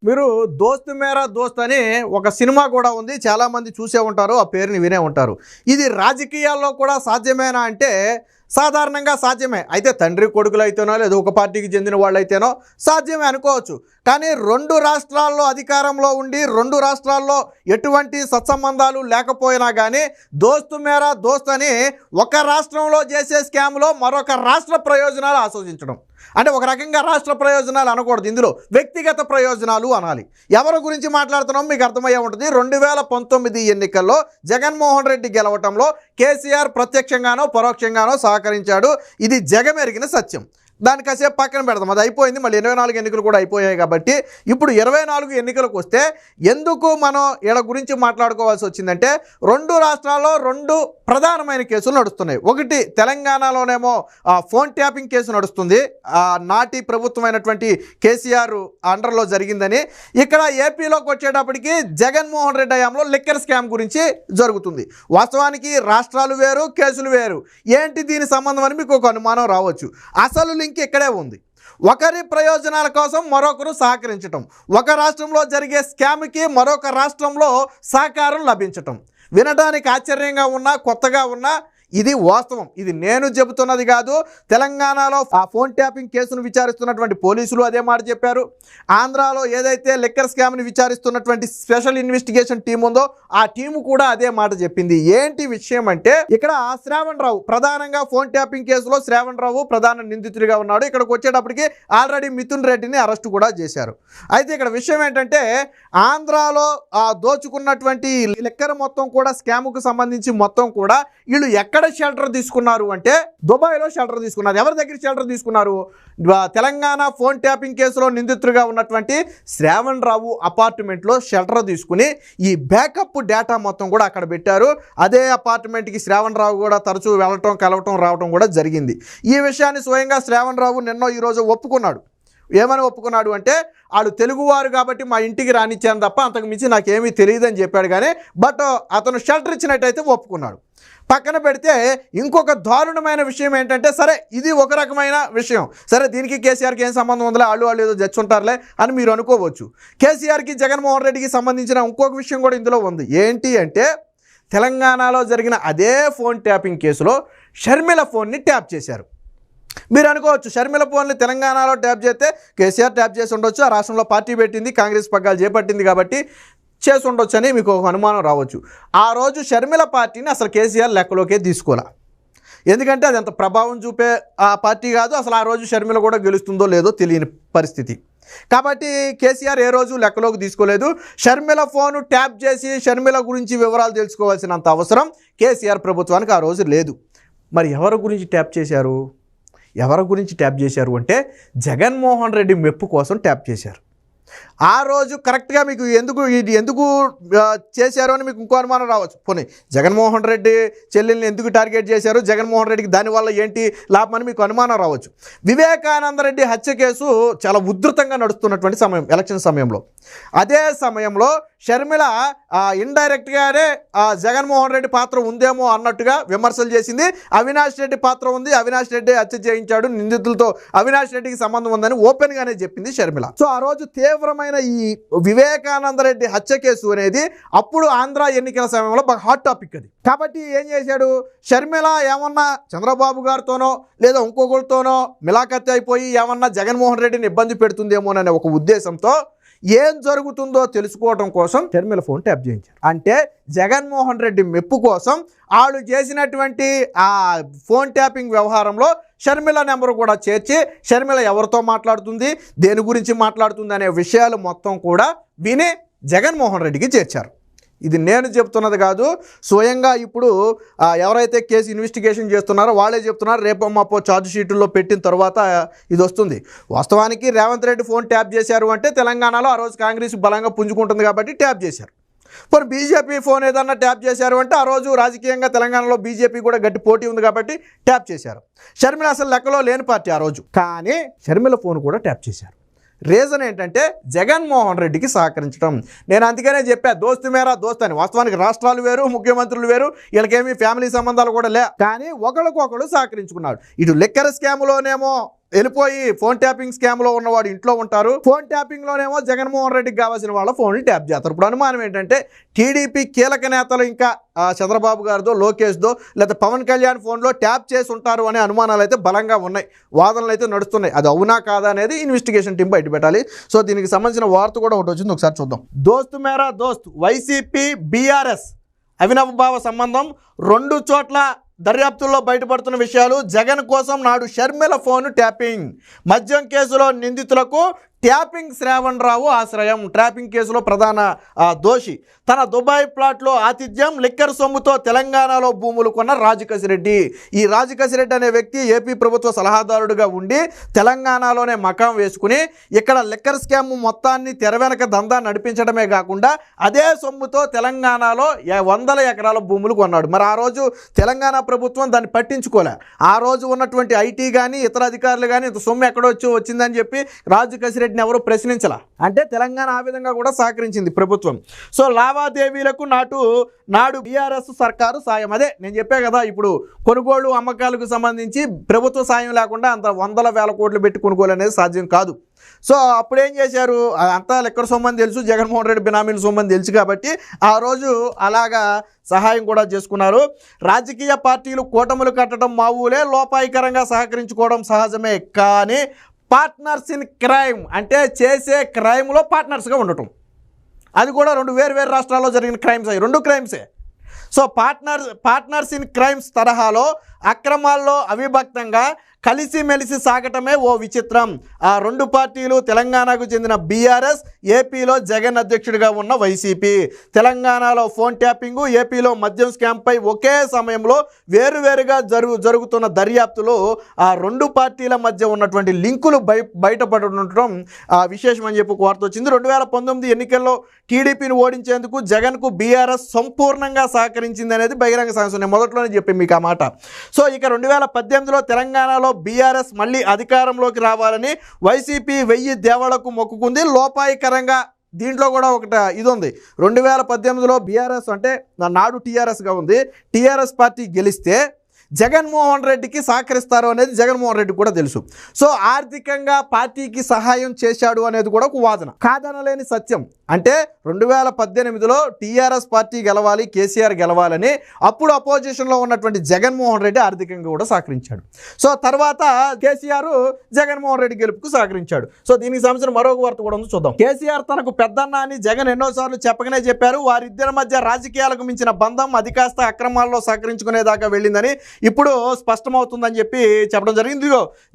మీరు దోస్త్ మేరా దోస్త్ అని ఒక సినిమా కూడా ఉంది, చాలామంది చూసే ఉంటారు, ఆ పేరుని వినే ఉంటారు. ఇది రాజకీయాల్లో కూడా సాధ్యమేనా అంటే సాధారణంగా సాధ్యమే. అయితే తండ్రి కొడుకులు అయితేనో లేదా ఒక పార్టీకి చెందిన వాళ్ళు అయితేనో సాధ్యమే అనుకోవచ్చు. కానీ రెండు రాష్ట్రాల్లో అధికారంలో ఉండి రెండు రాష్ట్రాల్లో ఎటువంటి సత్సంబంధాలు లేకపోయినా కానీ దోస్తు మేరా దోస్త్ అని ఒక రాష్ట్రంలో చేసే స్కామ్లో మరొక రాష్ట్ర ప్రయోజనాలు ఆశోచించడం అంటే ఒక రకంగా రాష్ట్ర ప్రయోజనాలు అనకూడదు, ఇందులో వ్యక్తిగత ప్రయోజనాలు అనాలి. ఎవరి గురించి మాట్లాడుతున్నాం మీకు అర్థమయ్యే ఉంటుంది. 2019 ఎన్నికల్లో జగన్మోహన్ రెడ్డి గెలవటంలో కేసీఆర్ ప్రత్యక్షంగానో పరోక్షంగానో సహకరించాడు. ఇది జగమెరిగిన సత్యం. దాన్ని కాసేపు పక్కన పెడదాం, అది అయిపోయింది. మళ్ళీ 24 ఎన్నికలు కూడా అయిపోయాయి కాబట్టి ఇప్పుడు 24 ఎన్నికలకు వస్తే ఎందుకు మనం వీళ్ళ గురించి మాట్లాడుకోవాల్సి వచ్చిందంటే రెండు రాష్ట్రాల్లో రెండు ప్రధానమైన కేసులు నడుస్తున్నాయి. ఒకటి తెలంగాణలోనేమో ఫోన్ ట్యాపింగ్ కేసు నడుస్తుంది, నాటి ప్రభుత్వమైనటువంటి కేసీఆర్ అండర్లో జరిగిందని. ఇక్కడ ఏపీలోకి వచ్చేటప్పటికి జగన్మోహన్ రెడ్డి హయాంలో లిక్కర్ స్కామ్ గురించి జరుగుతుంది. వాస్తవానికి రాష్ట్రాలు వేరు, కేసులు వేరు. ఏంటి దీని సంబంధం అని మీకు ఒక అనుమానం రావచ్చు. అసలు లింక్ ఇక్కడే ఉంది. ఒకరి ప్రయోజనాల కోసం మరొకరు సహకరించటం, ఒక రాష్ట్రంలో జరిగే స్కామ్కి మరొక రాష్ట్రంలో సహకారం లభించటం. వినడానికి ఆశ్చర్యంగా ఉన్నా కొత్తగా ఉన్నా ఇది వాస్తవం. ఇది నేను చెబుతున్నది కాదు. తెలంగాణలో ఆ ఫోన్ ట్యాపింగ్ కేసును విచారిస్తున్నటువంటి పోలీసులు అదే మాట చెప్పారు. ఆంధ్రాలో ఏదైతే లిక్కర్ స్కామ్ని విచారిస్తున్నటువంటి స్పెషల్ ఇన్వెస్టిగేషన్ టీం ఉందో ఆ టీము కూడా అదే మాట చెప్పింది. ఏంటి విషయం అంటే ఇక్కడ శ్రావణ్ రావు ప్రధానంగా ఫోన్ ట్యాపింగ్ కేసులో శ్రావణ్ రావు ప్రధాన నిందితుడిగా ఉన్నాడు. ఇక్కడికి వచ్చేటప్పటికి ఆల్రెడీ మిథున్ రెడ్డిని అరెస్టు కూడా చేశారు. అయితే ఇక్కడ విషయం ఏంటంటే ఆంధ్రాలో దోచుకున్నటువంటి లిక్కర్ మొత్తం కూడా స్కామ్కు సంబంధించి మొత్తం కూడా వీళ్ళు ఎక్కడ షెల్టర్ తీసుకున్నారు అంటే దుబాయ్లో షెల్టర్ తీసుకున్నారు. ఎవరి దగ్గర షెల్టర్ తీసుకున్నారు? తెలంగాణ ఫోన్ ట్యాపింగ్ కేసులో నిందితుడిగా ఉన్నటువంటి శ్రావణ్ రావు అపార్ట్మెంట్లో షెల్టర్ తీసుకుని ఈ బ్యాకప్ డేటా మొత్తం కూడా అక్కడ పెట్టారు. అదే అపార్ట్మెంట్కి శ్రావణ్ రావు కూడా తరచూ వెళ్ళటం కలవటం రావటం కూడా జరిగింది. ఈ విషయాన్ని స్వయంగా శ్రావణ్ రావు నిన్న ఈరోజు ఒప్పుకున్నాడు. ఏమని ఒప్పుకున్నాడు అంటే వాళ్ళు తెలుగువారు కాబట్టి మా ఇంటికి రానిచ్చాను తప్ప అంతకు మించి నాకేమీ తెలియదని చెప్పాడు. కానీ బట్ అతను షెల్టర్ ఇచ్చినట్టయితే ఒప్పుకున్నాడు. పక్కన పెడితే ఇంకొక దారుణమైన విషయం ఏంటంటే సరే ఇది ఒక రకమైన విషయం, సరే దీనికి కేసీఆర్కి ఏం సంబంధం ఉందిలే, వాళ్ళు ఏదో జచ్చుంటారులే అని మీరు అనుకోవచ్చు. కేసీఆర్కి జగన్మోహన్ రెడ్డికి సంబంధించిన ఇంకొక విషయం కూడా ఇందులో ఉంది. ఏంటి అంటే తెలంగాణలో జరిగిన అదే ఫోన్ ట్యాపింగ్ కేసులో షర్మిల ఫోన్ని ట్యాప్ చేశారు. మీరు అనుకోవచ్చు షర్మిల ఫోన్ని తెలంగాణలో ట్యాప్ చేస్తే కేసీఆర్ ట్యాప్ చేసి ఉండొచ్చు, ఆ రాష్ట్రంలో పార్టీ పెట్టింది, కాంగ్రెస్ పగ్గాలు చేపట్టింది కాబట్టి చేసి ఉండొచ్చు అని మీకు ఒక అనుమానం రావచ్చు. ఆ రోజు షర్మిల పార్టీని అసలు కేసీఆర్ లెక్కలోకే తీసుకోలే. ఎందుకంటే అది అంత ప్రభావం చూపే ఆ పార్టీ కాదు. అసలు ఆ రోజు షర్మిల కూడా గెలుస్తుందో లేదో తెలియని పరిస్థితి. కాబట్టి కేసీఆర్ ఏ రోజు లెక్కలోకి తీసుకోలేదు. షర్మిల ఫోను ట్యాప్ చేసి షర్మిల గురించి వివరాలు తెలుసుకోవాల్సినంత అవసరం కేసీఆర్ ప్రభుత్వానికి ఆ రోజు లేదు. మరి ఎవరి గురించి ట్యాప్ చేశారు? ఎవరి గురించి ట్యాప్ చేశారు అంటే జగన్మోహన్ రెడ్డి మెప్పు కోసం ట్యాప్ చేశారు. ఆ రోజు కరెక్ట్గా మీకు ఎందుకు చేశారు అని మీకు ఇంకో అనుమానం రావచ్చు. పోనీ జగన్మోహన్ రెడ్డి చెల్లెల్ని ఎందుకు టార్గెట్ చేశారు, జగన్మోహన్ రెడ్డికి దానివల్ల ఏంటి లాభం అని మీకు అనుమానం రావచ్చు. వివేకానంద రెడ్డి హత్య కేసు చాలా ఉధృతంగా నడుస్తున్నటువంటి సమయం, ఎలక్షన్ సమయంలో. అదే సమయంలో షర్మిల ఇండైరెక్ట్గానే జగన్మోహన్ రెడ్డి పాత్ర ఉందేమో అన్నట్టుగా విమర్శలు చేసింది. అవినాష్ రెడ్డి పాత్ర ఉంది, అవినాష్ రెడ్డి హత్య చేయించాడు, నిందితులతో అవినాష్ రెడ్డికి సంబంధం ఉందని ఓపెన్గానే చెప్పింది షర్మిల. సో ఆ రోజు తీవ్రమైన ఈ వివేకానంద రెడ్డి హత్య కేసు అనేది అప్పుడు ఆంధ్ర ఎన్నికల సమయంలో బాగా హాట్ టాపిక్ అది. కాబట్టి ఏం చేశాడు, షర్మిల ఏమన్నా చంద్రబాబు గారితోనో లేదా ఇంకొకరితోనో మిలాఖత్ అయిపోయి ఏమన్నా జగన్మోహన్ రెడ్డిని ఇబ్బంది పెడుతుందేమోననే ఒక ఉద్దేశంతో ఏం జరుగుతుందో తెలుసుకోవడం కోసం షర్మిల ఫోన్ ట్యాప్ చేయించారు. అంటే జగన్మోహన్ రెడ్డి మెప్పు కోసం వాళ్ళు చేసినటువంటి ఆ ఫోన్ ట్యాపింగ్ వ్యవహారంలో షర్మిల నెంబర్ కూడా చేర్చి షర్మిల ఎవరితో మాట్లాడుతుంది, దేని గురించి మాట్లాడుతుంది అనే విషయాలు మొత్తం కూడా విని జగన్మోహన్ రెడ్డికి చేర్చారు. ఇది నేను చెప్తున్నది కాదు, స్వయంగా ఇప్పుడు ఎవరైతే కేసు ఇన్వెస్టిగేషన్ చేస్తున్నారో వాళ్ళే చెప్తున్నారు. రేపో మాపో ఛార్జ్ షీటుల్లో పెట్టిన తర్వాత ఇది వస్తుంది. వాస్తవానికి రేవంత్ రెడ్డి ఫోన్ ట్యాప్ చేశారు అంటే తెలంగాణలో ఆ రోజు కాంగ్రెస్ బలంగా పుంజుకుంటుంది కాబట్టి ట్యాప్ చేశారు. మరి బీజేపీ ఫోన్ ఏదన్నా ట్యాప్ చేశారు అంటే ఆ రోజు రాజకీయంగా తెలంగాణలో బీజేపీ కూడా గట్టి పోటీ ఉంది కాబట్టి ట్యాప్ చేశారు. షర్మిల అసలు లెక్కలో లేని పార్టీ ఆ రోజు, కానీ షర్మిల ఫోన్ కూడా ట్యాప్ చేశారు. రీజన్ ఏంటంటే జగన్మోహన్ రెడ్డికి సహకరించడం. నేను అందుకనే చెప్పా దోస్తు మేరా దోస్త్ అని. వాస్తవానికి రాష్ట్రాలు వేరు, ముఖ్యమంత్రులు వేరు, వీళ్ళకేమీ ఫ్యామిలీ సంబంధాలు కూడా లే, కానీ ఒకరికొకరు సహకరించుకున్నాడు. ఇటు లిక్కర్ స్కామ్లోనేమో వెళ్ళిపోయి ఫోన్ ట్యాపింగ్ స్కామ్లో ఉన్నవాడు ఇంట్లో ఉంటారు. ఫోన్ ట్యాపింగ్లోనేమో జగన్మోహన్ రెడ్డికి కావాల్సిన వాళ్ళ ఫోన్లు ట్యాప్ చేస్తారు. ఇప్పుడు అనుమానం ఏంటంటే టీడీపీ కీలక నేతలు ఇంకా చంద్రబాబు గారిదో లోకేష్దో లేదా పవన్ కళ్యాణ్ ఫోన్లో ట్యాప్ చేసి ఉంటారు అనే అనుమానాలు అయితే బలంగా ఉన్నాయి, వాదనలు అయితే నడుస్తున్నాయి. అది అవునా కాదా అనేది ఇన్వెస్టిగేషన్ టీం బయట పెట్టాలి. సో దీనికి సంబంధించిన వార్త కూడా ఒకటి వచ్చింది, ఒకసారి చూద్దాం. దోస్త్ మేరా దోస్త్ వైసీపీ బీఆర్ఎస్ అవినాభావ సంబంధం, 2 చోట్ల దర్యాప్తుల్లో బయటపడుతున్న విషయాలు. జగన్ కోసం నాడు షర్మిల ఫోన్ ట్యాపింగ్, మద్యం కేసులో నిందితులకు ట్యాపింగ్ శ్రావణ్ రావు ఆశ్రయం. ట్యాపింగ్ కేసులో ప్రధాన దోషి. తన దుబాయ్ ప్లాట్లో ఆతిథ్యం, లిక్కర్ సొమ్ముతో తెలంగాణలో భూములు కొన్న రాజకసిరెడ్డి. ఈ రాజకసిరెడ్డి అనే వ్యక్తి ఏపీ ప్రభుత్వ సలహాదారుడిగా ఉండి తెలంగాణలోనే మకాం వేసుకుని ఇక్కడ లిక్కర్ స్కామ్ మొత్తాన్ని తెరవెనక దందా నడిపించడమే కాకుండా అదే సొమ్ముతో తెలంగాణలో 100 ఎకరాల భూములు కొన్నాడు. మరి ఆ రోజు తెలంగాణ ప్రభుత్వం దాన్ని పట్టించుకోలే. ఆ రోజు ఉన్నటువంటి ఐటీ కానీ ఇతర అధికారులు కానీ ఇంత సొమ్ము ఎక్కడో వచ్చిందని చెప్పి రాజకసిరెడ్డిని ఎవరు ప్రశ్నించలా. అంటే తెలంగాణ ఆ విధంగా కూడా సహకరించింది ప్రభుత్వం. సో లావాదేవీలకు నాడు బీఆర్ఎస్ సర్కారు సాయం. అదే నేను చెప్పే కదా, ఇప్పుడు కొనుగోలు అమ్మకాలకు సంబంధించి ప్రభుత్వ సాయం లేకుండా అంత 100,000 కోట్లు పెట్టి కొనుగోలు అనేది సాధ్యం కాదు. సో అప్పుడేం చేశారు, అంతా లెక్కర సొమ్మని తెలుసు, జగన్మోహన్ రెడ్డి బినామీల సొమ్మని తెలుసు కాబట్టి ఆ రోజు అలాగా సహాయం కూడా చేసుకున్నారు. రాజకీయ పార్టీలు కూటములు కట్టడం మామూలే, లోపాయికరంగా సహకరించుకోవడం సహజమే. కానీ పార్ట్నర్స్ ఇన్ క్రైమ్ అంటే చేసే క్రైమ్లో పార్ట్నర్స్గా ఉండటం, అది కూడా 2 వేరు రాష్ట్రాల్లో జరిగిన క్రైమ్స్, అవి 2 క్రైమ్సే. సో పార్ట్నర్స్ ఇన్ క్రైమ్స్ తరహాలో అక్రమాల్లో అవిభక్తంగా కలిసిమెలిసి సాగటమే ఓ విచిత్రం. ఆ 2 పార్టీలు తెలంగాణకు చెందిన బీఆర్ఎస్, ఏపీలో జగన్ అధ్యక్షుడిగా ఉన్న వైసీపీ. తెలంగాణలో ఫోన్ ట్యాపింగు, ఏపీలో మద్యం స్కామ్పై ఒకే సమయంలో వేరువేరుగా జరుగుతున్న దర్యాప్తులో ఆ 2 పార్టీల మధ్య ఉన్నటువంటి లింకులు బయటపడటం విశేషం అని చెప్పి వార్త వచ్చింది. 2019 ఎన్నికల్లో టీడీపీని ఓడించేందుకు జగన్కు బీఆర్ఎస్ సంపూర్ణంగా సహకరించింది అనేది బహిరంగ సాక్ష్యం. నేను మొదట్లోనే చెప్పి మీకు ఆ మాట. సో ఇక 2018లో తెలంగాణలో బీఆర్ఎస్ మళ్ళీ అధికారంలోకి రావాలని వైసీపీ 1000 దేవాలకు మొక్కుకుంది. లోపాయికరంగా దీంట్లో కూడా ఒకటి ఇది ఉంది. 2018లో బీఆర్ఎస్ అంటే నాడు టీఆర్ఎస్గా ఉంది. టీఆర్ఎస్ పార్టీ గెలిస్తే జగన్మోహన్ రెడ్డికి సహకరిస్తారు అనేది జగన్మోహన్ రెడ్డికి కూడా తెలుసు. సో ఆర్థికంగా పార్టీకి సహాయం చేశాడు అనేది కూడా ఒక వాదన, కాదనలేని సత్యం. అంటే 2018లో టీఆర్ఎస్ పార్టీ గెలవాలి, కేసీఆర్ గెలవాలని అప్పుడు అపోజిషన్లో ఉన్నటువంటి జగన్మోహన్ రెడ్డి ఆర్థికంగా కూడా సహకరించాడు. సో తర్వాత కేసీఆర్ జగన్మోహన్ రెడ్డి గెలుపుకు సహకరించాడు. సో దీనికి సంబంధించిన మరొక వార్త కూడా ఉంది, చూద్దాం. కేసీఆర్ తనకు పెద్దన్న అని జగన్ ఎన్నోసార్లు చెప్పకనే చెప్పారు. వారిద్దరి మధ్య రాజకీయాలకు మించిన బంధం అది కాస్త అక్రమాల్లో సహకరించుకునేదాకా వెళ్ళిందని ఇప్పుడు స్పష్టమవుతుందని చెప్పి చెప్పడం జరిగింది.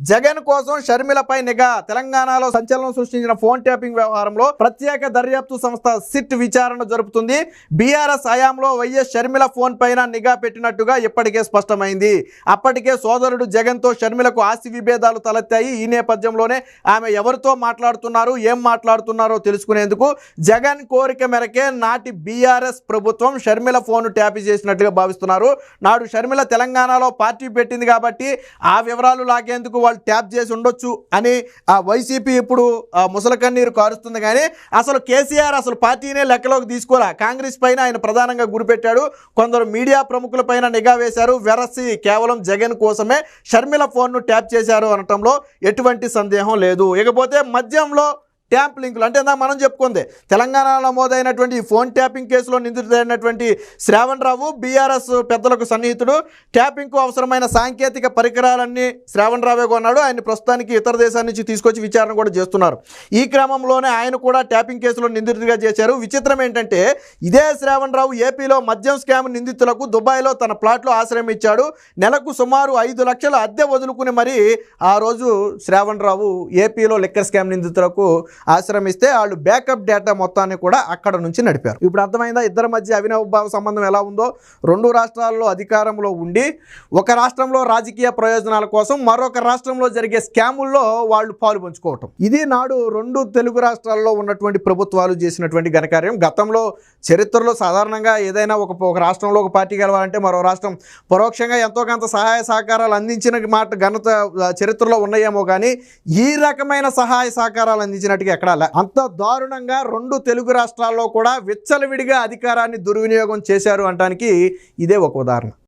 జగన్ కోసం షర్మిలపై నిఘా. తెలంగాణలో సంచలనం సృష్టించిన ఫోన్ ట్యాపింగ్ వ్యవహారంలో ప్రత్యేక దర్యాప్తు సంస్థ సిట్ విచారణ జరుపుతుంది. బీఆర్ఎస్ హయాంలో వైఎస్ షర్మిల ఫోన్ పైన నిఘా పెట్టినట్టుగా ఇప్పటికే స్పష్టమైంది. అప్పటికే సోదరుడు జగన్తో షర్మిలకు ఆస్తి విభేదాలు తలెత్తాయి. ఈ నేపథ్యంలోనే ఆమె ఎవరితో మాట్లాడుతున్నారు, ఏం మాట్లాడుతున్నారో తెలుసుకునేందుకు జగన్ కోరిక మేరకే నాటి బీఆర్ఎస్ ప్రభుత్వం షర్మిల ఫోన్ ట్యాప్ చేసినట్లుగా భావిస్తున్నారు. నాడు షర్మిల తెలంగాణలో పార్టీ పెట్టింది కాబట్టి ఆ వివరాలు లాగేందుకు వాళ్ళు ట్యాప్ చేసి ఉండొచ్చు అని ఆ వైసీపీ ఇప్పుడు ముసలి కన్నీరు కారుస్తుంది. కానీ అసలు కేసీఆర్ అసలు పార్టీనే లెక్కలోకి తీసుకోరా. కాంగ్రెస్ పైన ఆయన ప్రధానంగా గురిపెట్టాడు. కొందరు మీడియా ప్రముఖుల పైన నిఘా వేశారు. వెరసి కేవలం జగన్ కోసమే షర్మిల ఫోన్ను ట్యాప్ చేశారు అనటంలో ఎటువంటి సందేహం లేదు. ఇకపోతే మద్యంలో ట్యాప్ లింకులు అంటే మనం చెప్పుకుంది, తెలంగాణలో నమోదైనటువంటి ఫోన్ ట్యాపింగ్ కేసులో నిందితుడైనటువంటి శ్రావణ్ రావు బీఆర్ఎస్ పెద్దలకు సన్నిహితుడు. ట్యాపింగ్కు అవసరమైన సాంకేతిక పరికరాలన్నీ శ్రావణ్ రావే కొన్నాడు. ఆయన ప్రస్తుతానికి ఇతర దేశాల నుంచి తీసుకొచ్చి విచారణ కూడా చేస్తున్నారు. ఈ క్రమంలోనే ఆయన కూడా ట్యాపింగ్ కేసులో నిందితుడిగా చేశారు. విచిత్రం ఏంటంటే ఇదే శ్రావణ్ రావు ఏపీలో మద్యం స్కామ్ నిందితులకు దుబాయ్లో తన ప్లాట్లో ఆశ్రయం ఇచ్చాడు. నెలకు సుమారు 5 లక్షల అద్దె వదులుకుని మరి ఆ రోజు శ్రావణ్ రావు ఏపీలో లిక్కర్ స్కామ్ నిందితులకు ఆశ్రమిస్తే వాళ్ళు బ్యాకప్ డేటా మొత్తాన్ని కూడా అక్కడ నుంచి నడిపారు. ఇప్పుడు అర్థమైందా ఇద్దరి మధ్య అవినాభావ సంబంధం ఎలా ఉందో? 2 రాష్ట్రాల్లో అధికారంలో ఉండి ఒక రాష్ట్రంలో రాజకీయ ప్రయోజనాల కోసం మరొక రాష్ట్రంలో జరిగే స్కాముల్లో వాళ్ళు పాలు పంచుకోవటం. ఇది నాడు 2 తెలుగు రాష్ట్రాల్లో ఉన్నటువంటి ప్రభుత్వాలు చేసినటువంటి ఘనకార్యం. గతంలో చరిత్రలో సాధారణంగా ఏదైనా ఒక రాష్ట్రంలో ఒక పార్టీ గెలవాలంటే మరో రాష్ట్రం పరోక్షంగా ఎంతో కొంత సహాయ సహకారాలు అందించిన మాట ఘనత చరిత్రలో ఉన్నాయేమో, కానీ ఈ రకమైన సహాయ సహకారాలు అందించినట్టుగా ఎక్కడా అంత దారుణంగా 2 తెలుగు రాష్ట్రాల్లో కూడా విచ్చలవిడిగా అధికారాన్ని దుర్వినియోగం చేశారు అనడానికి ఇదే ఒక ఉదాహరణ.